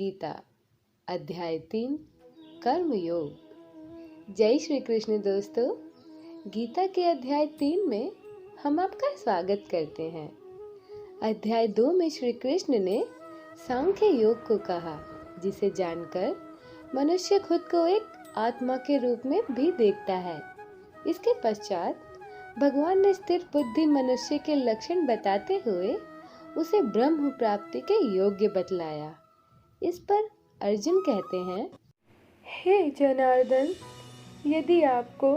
गीता अध्याय 3 कर्म योग। जय श्री कृष्ण दोस्तों, गीता के अध्याय 3 में हम आपका स्वागत करते हैं। अध्याय 2 में श्री कृष्ण ने सांख्य योग को कहा, जिसे जानकर मनुष्य खुद को एक आत्मा के रूप में भी देखता है। इसके पश्चात भगवान ने स्थिर बुद्धि मनुष्य के लक्षण बताते हुए उसे ब्रह्म प्राप्ति के योग्य बतलाया। इस पर अर्जुन कहते हैं, हे जनार्दन, यदि आपको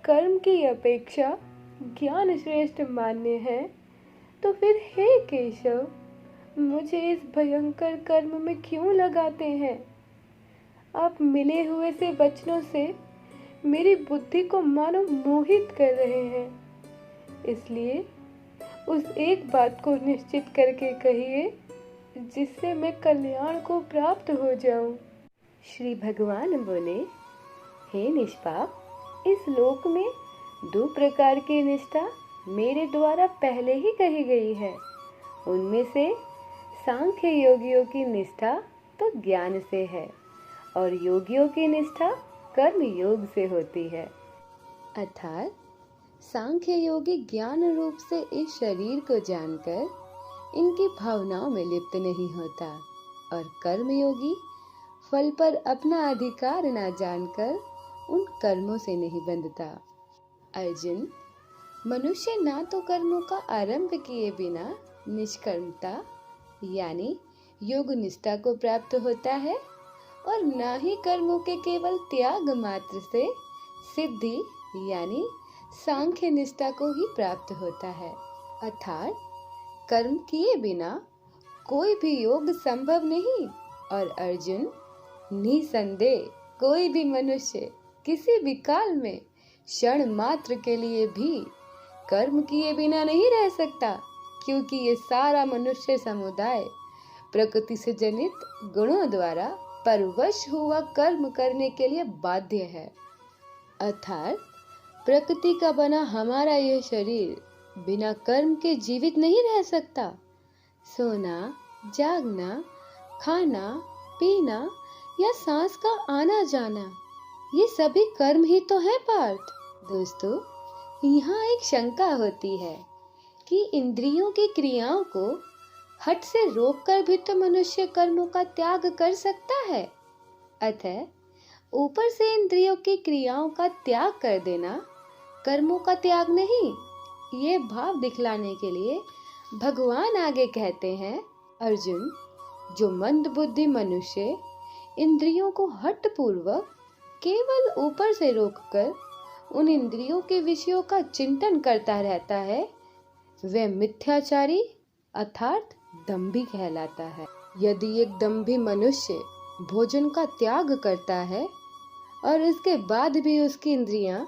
कर्म की अपेक्षा ज्ञान श्रेष्ठ मान्य है, तो फिर हे केशव, मुझे इस भयंकर कर्म में क्यों लगाते हैं? आप मिले हुए से वचनों से मेरी बुद्धि को मानो मोहित कर रहे हैं। इसलिए उस एक बात को निश्चित करके कहिए जिससे मैं कल्याण को प्राप्त हो जाऊं। श्री भगवान बोले, हे निष्पाप, इस लोक में 2 प्रकार की निष्ठा मेरे द्वारा पहले ही कही गई है। उनमें से सांख्य योगियों की निष्ठा तो ज्ञान से है और योगियों की निष्ठा कर्म योग से होती है। अर्थात सांख्य योगी ज्ञान रूप से इस शरीर को जानकर इनकी भावनाओं में लिप्त नहीं होता और कर्म योगी फल पर अपना अधिकार न जानकर उन कर्मों से नहीं बंधता। अर्जुन, मनुष्य ना तो कर्मों का आरंभ किए बिना निष्कर्मता यानी योग निष्ठा को प्राप्त होता है और ना ही कर्मों के केवल त्याग मात्र से सिद्धि यानी सांख्य निष्ठा को ही प्राप्त होता है। अर्थात कर्म किए बिना कोई भी योग संभव नहीं। और अर्जुन, निसंदेह कोई भी मनुष्य किसी भी काल में क्षण मात्र के लिए भी कर्म किए बिना नहीं रह सकता, क्योंकि ये सारा मनुष्य समुदाय प्रकृति से जनित गुणों द्वारा परवश हुआ कर्म करने के लिए बाध्य है। अर्थात प्रकृति का बना हमारा यह शरीर बिना कर्म के जीवित नहीं रह सकता। सोना, जागना, खाना, पीना या सांस का आना जाना, ये सभी कर्म ही तो है पार्थ। दोस्तों, यहाँ एक शंका होती है कि इंद्रियों की क्रियाओं को हठ से रोककर भी तो मनुष्य कर्मों का त्याग कर सकता है। अतः ऊपर से इंद्रियों की क्रियाओं का त्याग कर देना कर्मों का त्याग नहीं। ये भाव दिखलाने के लिए भगवान आगे कहते हैं, अर्जुन, जो मंद बुद्धि मनुष्य इंद्रियों को हठ पूर्वक केवल ऊपर से रोककर उन इंद्रियों के विषयों का चिंतन करता रहता है, वह मिथ्याचारी अर्थात दंभी कहलाता है। यदि एक दंभी मनुष्य भोजन का त्याग करता है और उसके बाद भी उसकी इंद्रियां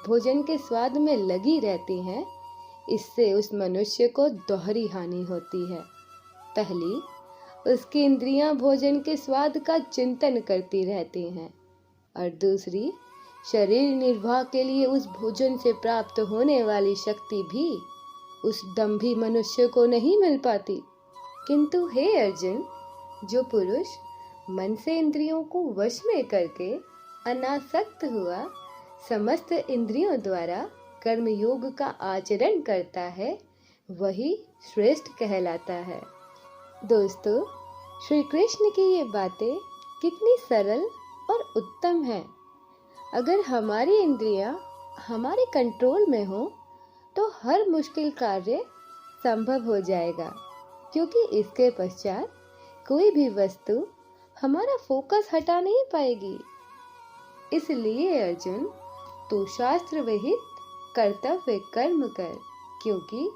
भोजन के स्वाद में लगी रहती हैं, इससे उस मनुष्य को दोहरी हानि होती है। पहली, उसकी इंद्रियां भोजन के स्वाद का चिंतन करती रहती हैं और दूसरी, शरीर निर्वाह के लिए उस भोजन से प्राप्त होने वाली शक्ति भी उस दंभी मनुष्य को नहीं मिल पाती। किंतु हे अर्जुन, जो पुरुष मन से इंद्रियों को वश में करके अनासक्त हुआ समस्त इंद्रियों द्वारा कर्म योग का आचरण करता है, वही श्रेष्ठ कहलाता है। दोस्तों, श्री कृष्ण की ये बातें कितनी सरल और उत्तम हैं। अगर हमारी इंद्रियां हमारे कंट्रोल में हो तो हर मुश्किल कार्य संभव हो जाएगा, क्योंकि इसके पश्चात कोई भी वस्तु हमारा फोकस हटा नहीं पाएगी। इसलिए अर्जुन, तू शास्त्र विहित कर्तव्य कर्म कर, क्योंकि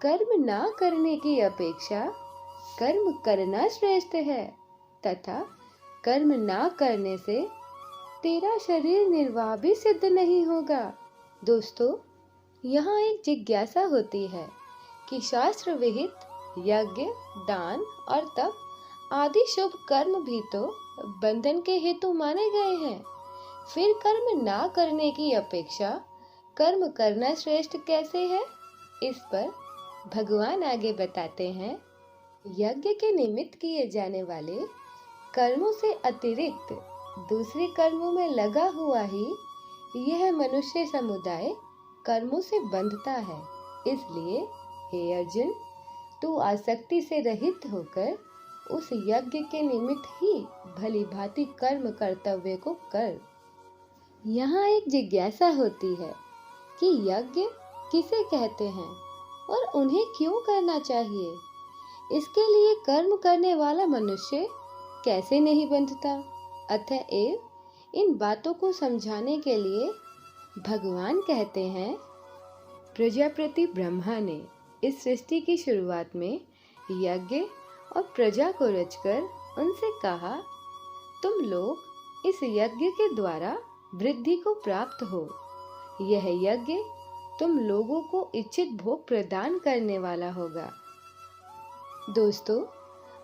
कर्म ना करने की अपेक्षा कर्म करना श्रेष्ठ है तथा कर्म ना करने से तेरा शरीर निर्वाह भी सिद्ध नहीं होगा। दोस्तों, यहाँ एक जिज्ञासा होती है कि शास्त्र विहित यज्ञ, दान और तप आदि शुभ कर्म भी तो बंधन के हेतु माने गए हैं, फिर कर्म ना करने की अपेक्षा कर्म करना श्रेष्ठ कैसे है? इस पर भगवान आगे बताते हैं, यज्ञ के निमित्त किए जाने वाले कर्मों से अतिरिक्त दूसरे कर्मों में लगा हुआ ही यह मनुष्य समुदाय कर्मों से बंधता है। इसलिए हे अर्जुन, तू आसक्ति से रहित होकर उस यज्ञ के निमित्त ही भली भांति कर्म कर्तव्य को कर। यहाँ एक जिज्ञासा होती है कि यज्ञ किसे कहते हैं और उन्हें क्यों करना चाहिए। इसके लिए कर्म करने वाला मनुष्य कैसे नहीं बंधता। अतएव इन बातों को समझाने के लिए भगवान कहते हैं, प्रजापति ब्रह्मा ने इस सृष्टि की शुरुआत में यज्ञ और प्रजा को रचकर उनसे कहा, तुम लोग इस यज्ञ के द्वारा वृद्धि को प्राप्त हो। यह यज्ञ तुम लोगों को इच्छित भोग प्रदान करने वाला होगा। दोस्तों,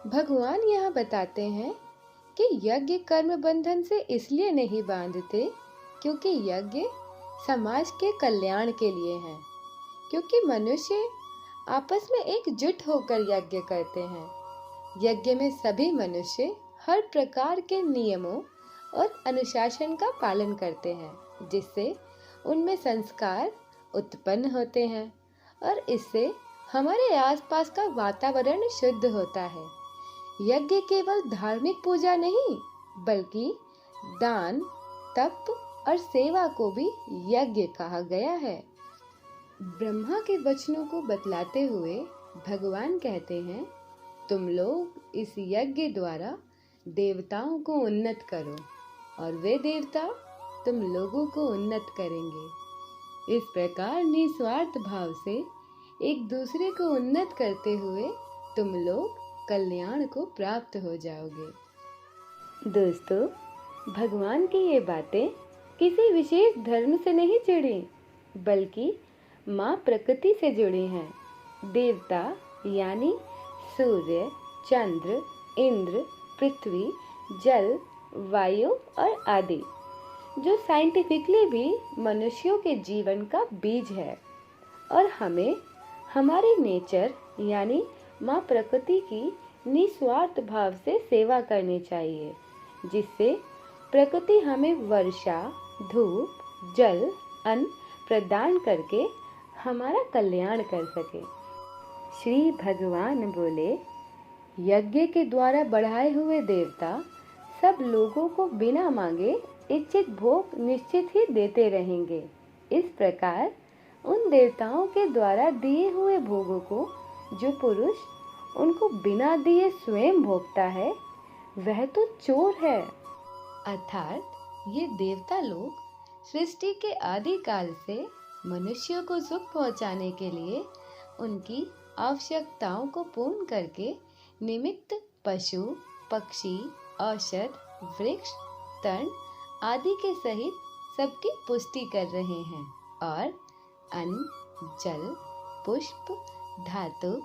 भगवान यहाँ बताते हैं कि यज्ञ कर्म बंधन से इसलिए नहीं बांधते क्योंकि यज्ञ समाज के कल्याण के लिए है। क्योंकि मनुष्य आपस में एकजुट होकर यज्ञ करते हैं। यज्ञ में सभी मनुष्य हर प्रकार के नियमों और अनुशासन का पालन करते हैं, जिससे उनमें संस्कार उत्पन्न होते हैं और इससे हमारे आसपास का वातावरण शुद्ध होता है। यज्ञ केवल धार्मिक पूजा नहीं, बल्कि दान, तप और सेवा को भी यज्ञ कहा गया है। ब्रह्मा के वचनों को बतलाते हुए भगवान कहते हैं, तुम लोग इस यज्ञ द्वारा देवताओं को उन्नत करो और वे देवता तुम लोगों को उन्नत करेंगे। इस प्रकार निस्वार्थ भाव से एक दूसरे को उन्नत करते हुए तुम लोग कल्याण को प्राप्त हो जाओगे। दोस्तों, भगवान की ये बातें किसी विशेष धर्म से नहीं जुड़ी, बल्कि माँ प्रकृति से जुड़ी हैं। देवता यानी सूर्य, चंद्र, इंद्र, पृथ्वी, जल, वायु और आदि, जो साइंटिफिकली भी मनुष्यों के जीवन का बीज है और हमें हमारे नेचर यानी माँ प्रकृति की निस्वार्थ भाव से सेवा करनी चाहिए, जिससे प्रकृति हमें वर्षा, धूप, जल, अन्न प्रदान करके हमारा कल्याण कर सके। श्री भगवान बोले, यज्ञ के द्वारा बढ़ाए हुए देवता सब लोगों को बिना मांगे इच्छित भोग निश्चित ही देते रहेंगे। इस प्रकार उन देवताओं के द्वारा दिए हुए भोगों को जो पुरुष उनको बिना दिए स्वयं भोगता है, वह तो चोर है। अर्थात ये देवता लोग सृष्टि के आदि काल से मनुष्यों को सुख पहुंचाने के लिए उनकी आवश्यकताओं को पूर्ण करके निमित्त पशु, पक्षी, औषध, वृक्ष, तृण आदि के सहित सबकी पुष्टि कर रहे हैं और अन्न, जल, पुष्प, धातु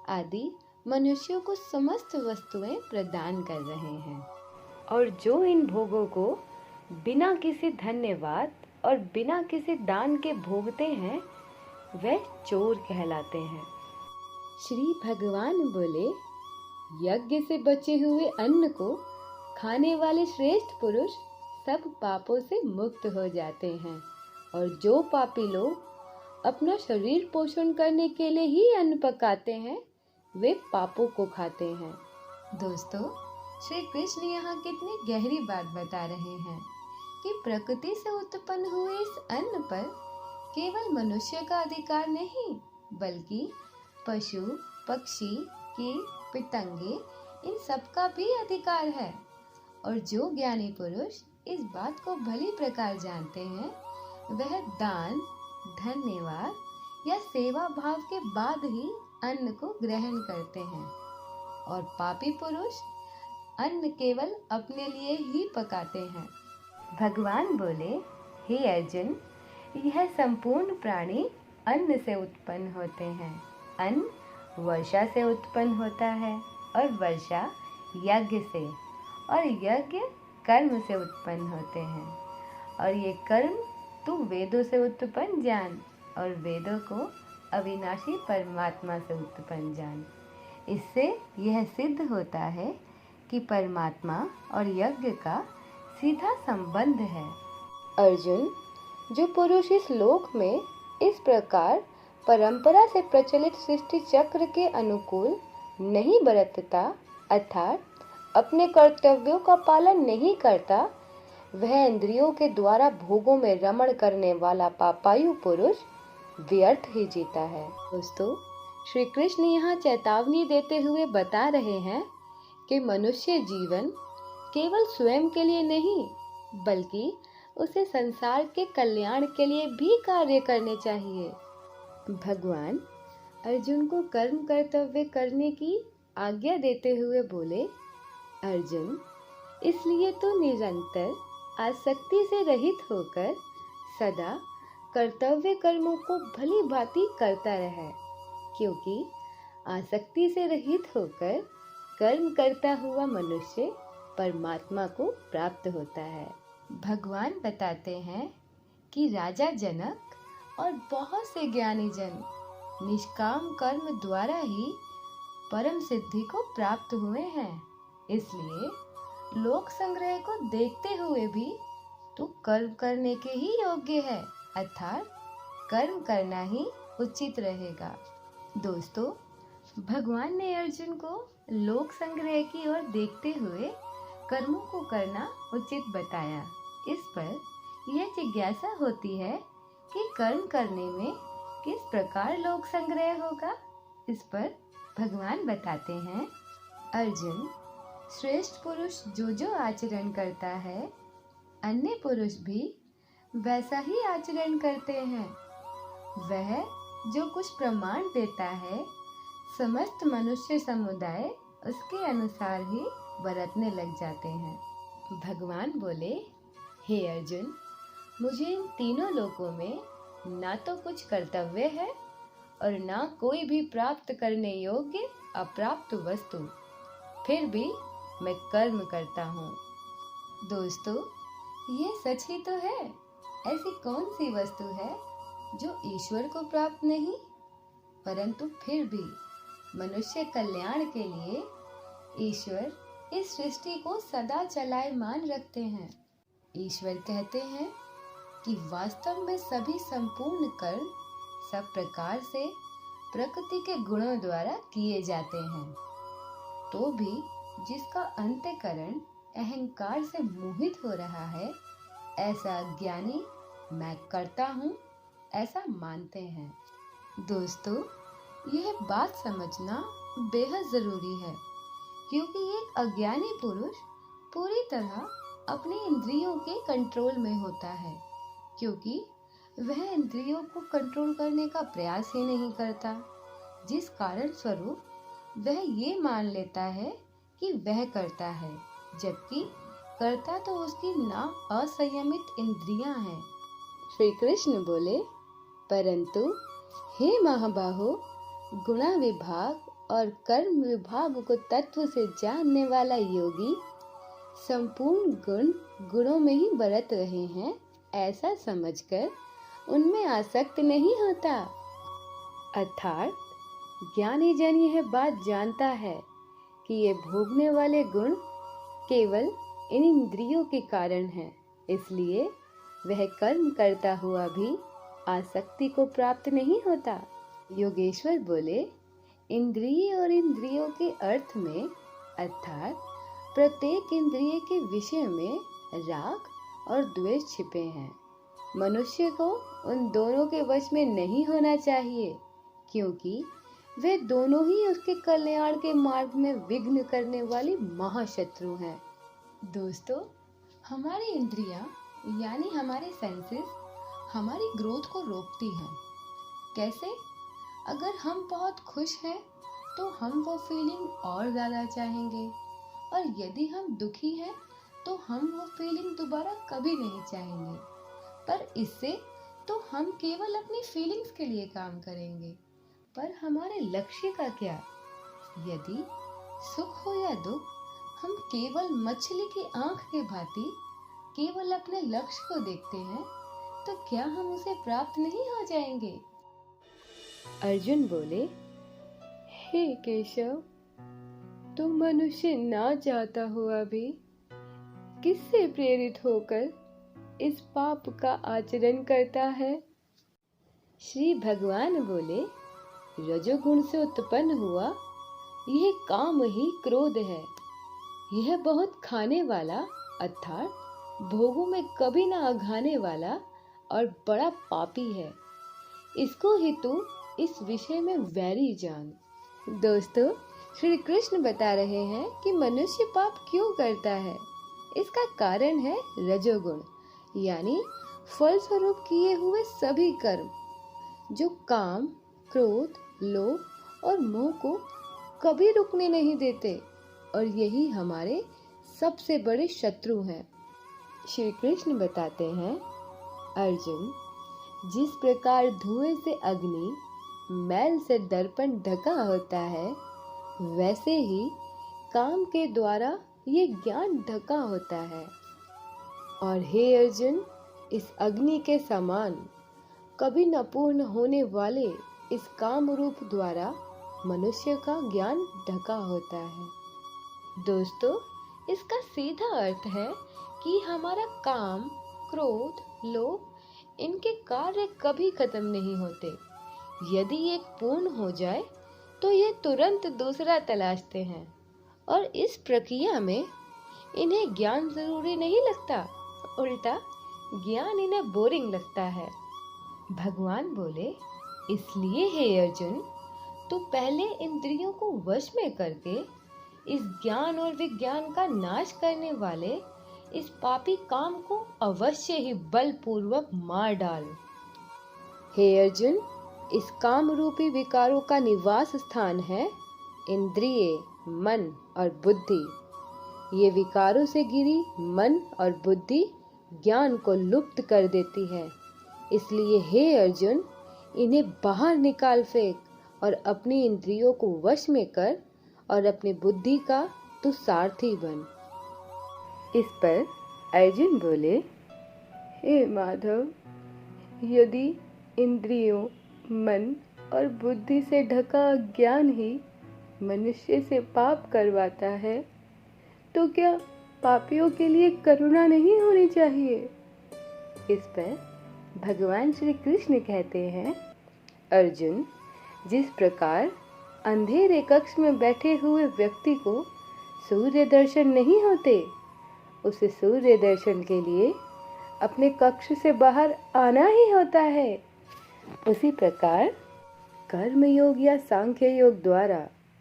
आदि मनुष्यों को समस्त वस्तुएं प्रदान कर रहे हैं। और जो इन भोगों को बिना किसी धन्यवाद और बिना किसी दान के भोगते हैं, वे चोर कहलाते हैं। श्री भगवान बोले, यज्ञ से बचे हुए अन्न को खाने वाले श्रेष्ठ पुरुष सब पापों से मुक्त हो जाते हैं और जो पापी लोग अपना शरीर पोषण करने के लिए ही अन्न पकाते हैं, वे पापों को खाते हैं। दोस्तों, श्री कृष्ण यहाँ कितनी गहरी बात बता रहे हैं कि प्रकृति से उत्पन्न हुए इस अन्न पर केवल मनुष्य का अधिकार नहीं, बल्कि पशु, पक्षी, कीट, पतंगे इन सब का भी अधिकार है। और जो ज्ञानी पुरुष इस बात को भली प्रकार जानते हैं, वह दान, धन्यवाद या सेवा भाव के बाद ही अन्न को ग्रहण करते हैं। और पापी पुरुष अन्न केवल अपने लिए ही पकाते हैं। भगवान बोले, हे अर्जुन, यह संपूर्ण प्राणी अन्न से उत्पन्न होते हैं। अन्न वर्षा से उत्पन्न होता है और वर्षा यज्ञ से, और यज्ञ कर्म से उत्पन्न होते हैं। और ये कर्म तू वेदों से उत्पन्न जान और वेदों को अविनाशी परमात्मा से उत्पन्न जान। इससे यह सिद्ध होता है कि परमात्मा और यज्ञ का सीधा संबंध है। अर्जुन, जो पुरुष इस लोक में इस प्रकार परंपरा से प्रचलित सृष्टि चक्र के अनुकूल नहीं बरतता, अर्थात अपने कर्तव्यों का पालन नहीं करता, वह इंद्रियों के द्वारा भोगों में रमण करने वाला पापायु पुरुष व्यर्थ ही जीता है। दोस्तों, श्री कृष्ण यहाँ चेतावनी देते हुए बता रहे हैं कि मनुष्य जीवन केवल स्वयं के लिए नहीं, बल्कि उसे संसार के कल्याण के लिए भी कार्य करने चाहिए। भगवान अर्जुन को कर्म कर्तव्य करने की आज्ञा देते हुए बोले, अर्जुन, इसलिए तो निरंतर आसक्ति से रहित होकर सदा कर्तव्य कर्मों को भली भांति करता रहे, क्योंकि आसक्ति से रहित होकर कर्म करता हुआ मनुष्य परमात्मा को प्राप्त होता है। भगवान बताते हैं कि राजा जनक और बहुत से ज्ञानी जन निष्काम कर्म द्वारा ही परम सिद्धि को प्राप्त हुए हैं। इसलिए लोक संग्रह को देखते हुए भी तू कर्म करने के ही योग्य है, अर्थात कर्म करना ही उचित रहेगा। दोस्तों, भगवान ने अर्जुन को लोक संग्रह की ओर देखते हुए कर्मों को करना उचित बताया। इस पर यह जिज्ञासा होती है कि कर्म करने में किस प्रकार लोक संग्रह होगा। इस पर भगवान बताते हैं, अर्जुन, श्रेष्ठ पुरुष जो आचरण करता है, अन्य पुरुष भी वैसा ही आचरण करते हैं। वह जो कुछ प्रमाण देता है, समस्त मनुष्य समुदाय उसके अनुसार ही बरतने लग जाते हैं। भगवान बोले, हे अर्जुन, मुझे इन तीनों लोकों में ना तो कुछ कर्तव्य है और ना कोई भी प्राप्त करने योग्य अप्राप्त वस्तु, फिर भी मैं कर्म करता हूँ। दोस्तों, ये सच ही तो है। ऐसी कौन सी वस्तु है जो ईश्वर को प्राप्त नहीं, परंतु फिर भी मनुष्य कल्याण के लिए ईश्वर इस सृष्टि को सदा चलायमान रखते हैं। ईश्वर कहते हैं कि वास्तव में सभी संपूर्ण कर्म सब प्रकार से प्रकृति के गुणों द्वारा किए जाते हैं, तो भी जिसका अंतःकरण अहंकार से मोहित हो रहा है, ऐसा ज्ञानी मैं करता हूँ ऐसा मानते हैं। दोस्तों, यह बात समझना बेहद जरूरी है, क्योंकि एक अज्ञानी पुरुष पूरी तरह अपने इंद्रियों के कंट्रोल में होता है, क्योंकि वह इंद्रियों को कंट्रोल करने का प्रयास ही नहीं करता, जिस कारण स्वरूप वह ये मान लेता है कि वह करता है, जबकि करता तो उसकी ना असंयमित इंद्रियां हैं। श्री कृष्ण बोले, परंतु हे महाबाहो, गुणा विभाग और कर्म विभाग को तत्व से जानने वाला योगी संपूर्ण गुणों में ही बरत रहे हैं, ऐसा समझकर उनमें आसक्त नहीं होता। अर्थात ज्ञानी जन यह बात जानता है कि ये भोगने वाले गुण केवल इन इंद्रियों के कारण हैं, इसलिए वह कर्म करता हुआ भी आसक्ति को प्राप्त नहीं होता। योगेश्वर बोले, इंद्रिय और इंद्रियों के अर्थ में, अर्थात प्रत्येक इंद्रिय के विषय में राग और द्वेष छिपे हैं। मनुष्य को उन दोनों के वश में नहीं होना चाहिए, क्योंकि वे दोनों ही उसके कल्याण के मार्ग में विघ्न करने वाली महाशत्रु हैं। दोस्तों, हमारी इंद्रियां यानी हमारे सेंसेस हमारी ग्रोथ को रोकती हैं। कैसे? अगर हम बहुत खुश हैं तो हम वो फीलिंग और ज़्यादा चाहेंगे, और यदि हम दुखी हैं तो हम वो फीलिंग दोबारा कभी नहीं चाहेंगे। पर इससे तो हम केवल अपनी फीलिंग्स के लिए काम करेंगे, पर हमारे लक्ष्य का क्या? यदि सुख हो या दुख, हम केवल मछली की आंख के भांति केवल अपने लक्ष्य को देखते हैं, तो क्या हम उसे प्राप्त नहीं हो जाएंगे? अर्जुन बोले, हे केशव, तो मनुष्य ना चाहता हुआ भी किससे प्रेरित होकर इस पाप का आचरण करता है? श्री भगवान बोले, रजोगुण से उत्पन्न हुआ यह काम ही क्रोध है। यह बहुत खाने वाला अर्थात भोगों में कभी ना अघाने वाला और बड़ा पापी है। इसको ही तू इस विषय में वैरी जान। दोस्तों, श्री कृष्ण बता रहे हैं कि मनुष्य पाप क्यों करता है। इसका कारण है रजोगुण, यानी फलस्वरूप किए हुए सभी कर्म जो काम, क्रोध, लोभ और मोह को कभी रुकने नहीं देते, और यही हमारे सबसे बड़े शत्रु हैं। श्री कृष्ण बताते हैं, अर्जुन, जिस प्रकार धुएं से अग्नि, मैल से दर्पण ढका होता है, वैसे ही काम के द्वारा ये ज्ञान ढका होता है। और हे अर्जुन, इस अग्नि के समान कभी न पूर्ण होने वाले इस काम रूप द्वारा मनुष्य का ज्ञान ढका होता है। दोस्तों, इसका सीधा अर्थ है कि हमारा काम, क्रोध, लोभ इनके कार्य कभी खत्म नहीं होते। यदि एक पूर्ण हो जाए तो ये तुरंत दूसरा तलाशते हैं, और इस प्रक्रिया में इन्हें ज्ञान जरूरी नहीं लगता, उल्टा ज्ञान इन्हें बोरिंग लगता है। भगवान बोले, इसलिए हे अर्जुन, तो पहले इंद्रियों को वश में करके इस ज्ञान और विज्ञान का नाश करने वाले इस पापी काम को अवश्य ही बलपूर्वक मार डाल। हे अर्जुन, इस काम रूपी विकारों का निवास स्थान है इंद्रिय, मन और बुद्धि। ये विकारों से घिरी मन और बुद्धि ज्ञान को लुप्त कर देती है। इसलिए हे अर्जुन, इन्हें बाहर निकाल फेंक और अपनी इंद्रियों को वश में कर और अपनी बुद्धि का तू सारथी बन। इस पर अर्जुन बोले, हे माधव, यदि इंद्रियों, मन और बुद्धि से ढका ज्ञान ही मनुष्य से पाप करवाता है, तो क्या पापियों के लिए करुणा नहीं होनी चाहिए? इस पर भगवान श्री कृष्ण कहते हैं, अर्जुन, जिस प्रकार अंधेरे कक्ष में बैठे हुए व्यक्ति को सूर्य दर्शन नहीं होते, उसे सूर्य दर्शन के लिए अपने कक्ष से बाहर आना ही होता है, उसी प्रकार कर्म योग या सांख्य योग द्वारा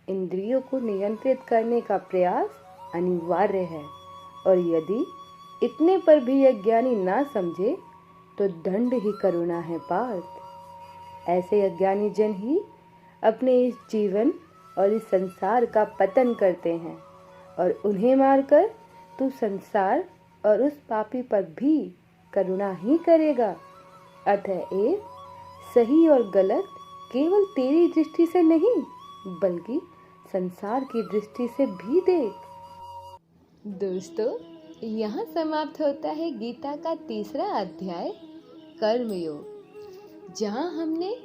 इंद्रियों को नियंत्रित करने का प्रयास अनिवार्य है। और यदि इतने पर भी यह ज्ञानी ना समझे तो दंड ही करुणा है पार्थ। ऐसे अज्ञानी जन ही अपने इस जीवन और इस संसार का पतन करते हैं, और उन्हें मारकर तू संसार और उस पापी पर भी करुणा ही करेगा। अतएव सही और गलत केवल तेरी दृष्टि से नहीं, बल्कि संसार की दृष्टि से भी देख। दोस्तों, यहाँ समाप्त होता है गीता का 3रा अध्याय कर्मयोग, जहाँ हमने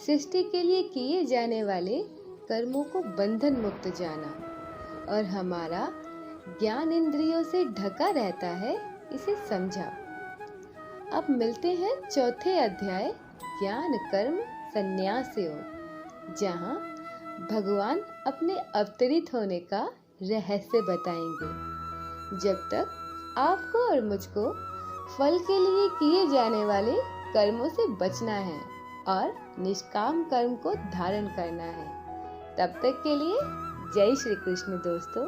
सृष्टि के लिए किए जाने वाले कर्मों को बंधन मुक्त जाना और हमारा ज्ञान इंद्रियों से ढका रहता है इसे समझा। अब मिलते हैं 4थे अध्याय ज्ञान कर्म संन्यास योग, जहाँ भगवान अपने अवतरित होने का रहस्य बताएंगे। जब तक आपको और मुझको फल के लिए किए जाने वाले कर्मों से बचना है और निष्काम कर्म को धारण करना है। तब तक के लिए जय श्री कृष्ण दोस्तों।